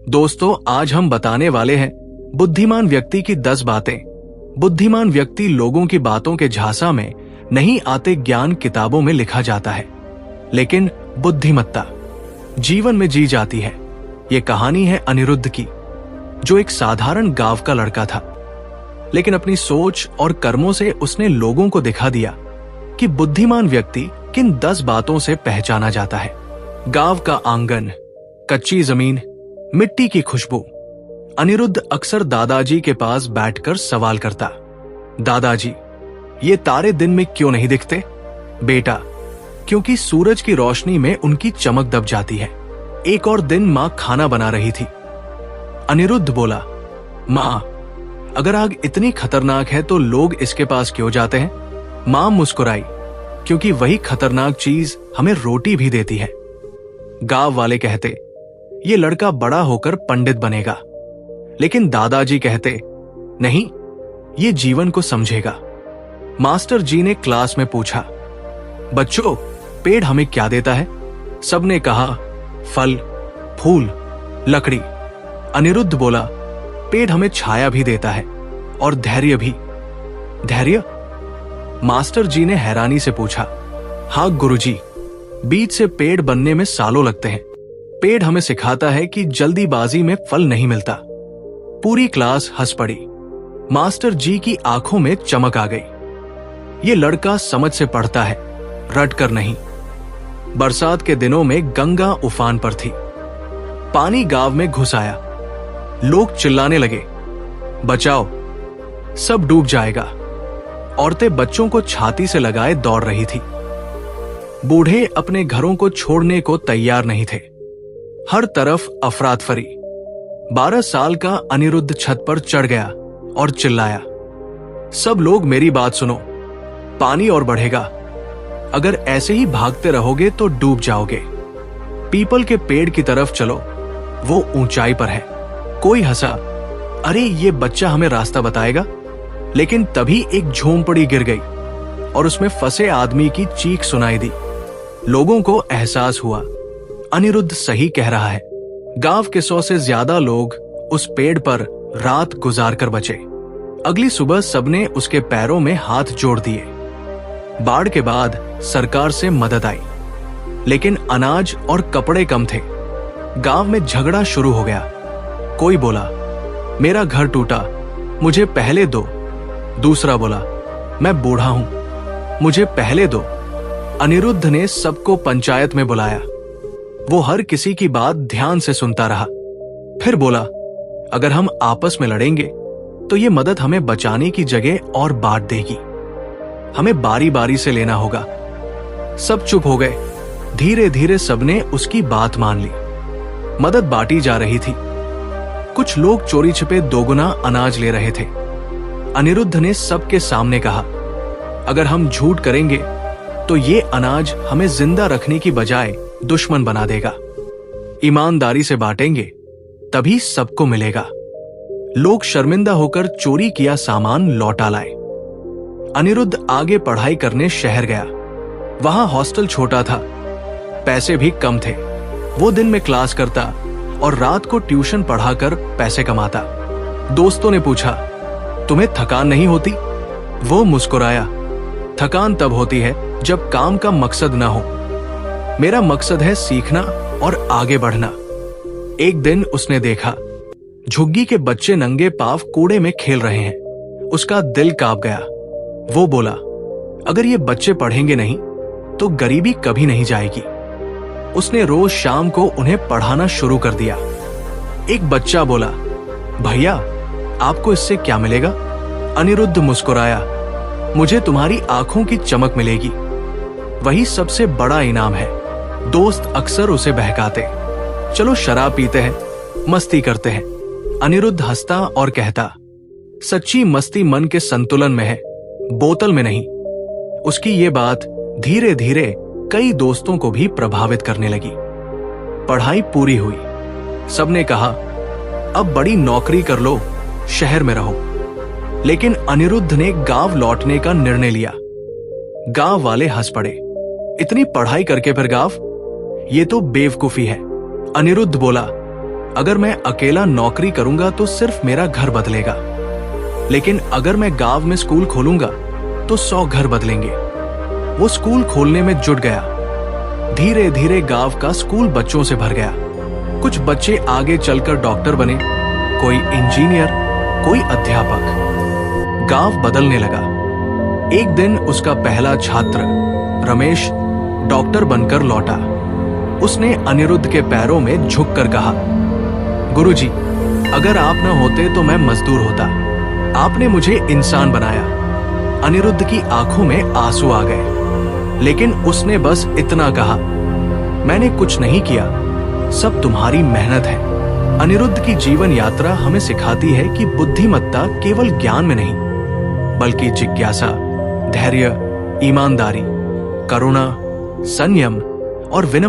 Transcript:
दोस्तों, आज हम बताने वाले हैं बुद्धिमान व्यक्ति की 10 बातें। बुद्धिमान व्यक्ति लोगों की बातों के झांसा में नहीं आते। ज्ञान किताबों में लिखा जाता है, लेकिन बुद्धिमत्ता जीवन में जी जाती है। ये कहानी है अनिरुद्ध की, जो एक साधारण गांव का लड़का था, लेकिन अपनी सोच और कर्मों से उसने लोगों को दिखा दिया कि बुद्धिमान व्यक्ति किन 10 बातों से पहचाना जाता है। गांव का आंगन, कच्ची जमीन, मिट्टी की खुशबू। अनिरुद्ध अक्सर दादाजी के पास बैठकर सवाल करता, दादाजी, ये तारे दिन में क्यों नहीं दिखते? बेटा, क्योंकि सूरज की रोशनी में उनकी चमक दब जाती है। एक और दिन मां खाना बना रही थी। अनिरुद्ध बोला, मां, अगर आग इतनी खतरनाक है तो लोग इसके पास क्यों जाते हैं? मां मुस्कुराई, क्योंकि वही खतरनाक चीज हमें रोटी भी देती है। गांव वाले कहते, ये लड़का बड़ा होकर पंडित बनेगा, लेकिन दादाजी कहते, नहीं, ये जीवन को समझेगा। मास्टर जी ने क्लास में पूछा, बच्चों, पेड़ हमें क्या देता है? सबने कहा, फल, फूल, लकड़ी। अनिरुद्ध बोला, पेड़ हमें छाया भी देता है और धैर्य भी। धैर्य? मास्टर जी ने हैरानी से पूछा, हाँ गुरुजी, बीज से पेड़ बनने में सालों लगते हैं। पेड़ हमें सिखाता है कि जल्दीबाजी में फल नहीं मिलता। पूरी क्लास हंस पड़ी। मास्टर जी की आंखों में चमक आ गई। ये लड़का समझ से पढ़ता है, रट कर नहीं। बरसात के दिनों में गंगा उफान पर थी। पानी गांव में घुस आया। लोग चिल्लाने लगे, बचाओ, सब डूब जाएगा। औरतें बच्चों को छाती से लगाए दौड़ रही थी। बूढ़े अपने घरों को छोड़ने को तैयार नहीं थे। हर तरफ अफरातफरी। 12 साल का अनिरुद्ध छत पर चढ़ गया और चिल्लाया, सब लोग मेरी बात सुनो, पानी और बढ़ेगा। अगर ऐसे ही भागते रहोगे तो डूब जाओगे। पीपल के पेड़ की तरफ चलो, वो ऊंचाई पर है। कोई हंसा, अरे ये बच्चा हमें रास्ता बताएगा। लेकिन तभी एक झोंपड़ी गिर गई और उसमें फंसे आदमी की चीख सुनाई दी। लोगों को एहसास हुआ, अनिरुद्ध सही कह रहा है। गांव के 100 से ज्यादा लोग उस पेड़ पर रात गुजार कर बचे। अगली सुबह सबने उसके पैरों में हाथ जोड़ दिए। बाढ़ के बाद सरकार से मदद आई, लेकिन अनाज और कपड़े कम थे। गांव में झगड़ा शुरू हो गया। कोई बोला, मेरा घर टूटा, मुझे पहले दो। दूसरा बोला, मैं बूढ़ा हूं, मुझे पहले दो। अनिरुद्ध ने सबको पंचायत में बुलाया। वो हर किसी की बात ध्यान से सुनता रहा। फिर बोला, अगर हम आपस में लड़ेंगे तो ये मदद हमें बचाने की जगह और बांट देगी। हमें बारी बारी से लेना होगा। सब चुप हो गए। धीरे धीरे सबने उसकी बात मान ली। मदद बांटी जा रही थी। कुछ लोग चोरी छिपे दोगुना अनाज ले रहे थे। अनिरुद्ध ने सबके सामने कहा, अगर हम झूठ करेंगे तो ये अनाज हमें जिंदा रखने की बजाय दुश्मन बना देगा। ईमानदारी से बांटेंगे तभी सबको मिलेगा। लोग शर्मिंदा होकर चोरी किया सामान लौटा लाए। अनिरुद्ध आगे पढ़ाई करने शहर गया। वहां हॉस्टल छोटा था, पैसे भी कम थे। वो दिन में क्लास करता और रात को ट्यूशन पढ़ाकर पैसे कमाता। दोस्तों ने पूछा, तुम्हें थकान नहीं होती? वो मुस्कुराया, थकान तब होती है जब काम का मकसद ना हो। मेरा मकसद है सीखना और आगे बढ़ना। एक दिन उसने देखा, झुग्गी के बच्चे नंगे पांव कूड़े में खेल रहे हैं। उसका दिल कांप गया। वो बोला, अगर ये बच्चे पढ़ेंगे नहीं तो गरीबी कभी नहीं जाएगी। उसने रोज शाम को उन्हें पढ़ाना शुरू कर दिया। एक बच्चा बोला, भैया, आपको इससे क्या मिलेगा? अनिरुद्ध मुस्कुराया, मुझे तुम्हारी आंखों की चमक मिलेगी, वही सबसे बड़ा इनाम है। दोस्त अक्सर उसे बहकाते, चलो शराब पीते हैं, मस्ती करते हैं। अनिरुद्ध हंसता और कहता, सच्ची मस्ती मन के संतुलन में है, बोतल में नहीं। उसकी ये बात धीरे धीरे कई दोस्तों को भी प्रभावित करने लगी। पढ़ाई पूरी हुई। सबने कहा, अब बड़ी नौकरी कर लो, शहर में रहो। लेकिन अनिरुद्ध ने गांव लौटने का निर्णय लिया। गांव वाले हंस पड़े, इतनी पढ़ाई करके फिर गांव? ये तो बेवकूफी है। अनिरुद्ध बोला, अगर मैं अकेला नौकरी करूंगा तो सिर्फ मेरा घर बदलेगा, लेकिन अगर मैं गांव में स्कूल खोलूंगा तो 100 घर बदलेंगे। वो स्कूल खोलने में जुट गया। धीरे धीरे गांव का स्कूल बच्चों से भर गया। कुछ बच्चे आगे चलकर डॉक्टर बने, कोई इंजीनियर, कोई अध्यापक। गांव बदलने लगा। एक दिन उसका पहला छात्र रमेश डॉक्टर बनकर लौटा। उसने अनिरुद्ध के पैरों में झुककर कहा, गुरुजी, अगर आप न होते तो मैं मजदूर होता। आपने मुझे इंसान बनाया। अनिरुद्ध की आंखों में आंसू आ गए, लेकिन उसने बस इतना कहा, मैंने कुछ नहीं किया, सब तुम्हारी मेहनत है। अनिरुद्ध की जीवन यात्रा हमें सिखाती है कि बुद्धिमत्ता केवल ज्ञान में नहीं, बल्कि जिज्ञासा, धैर्य, ईमानदारी, करुणा, संयम और विनम्र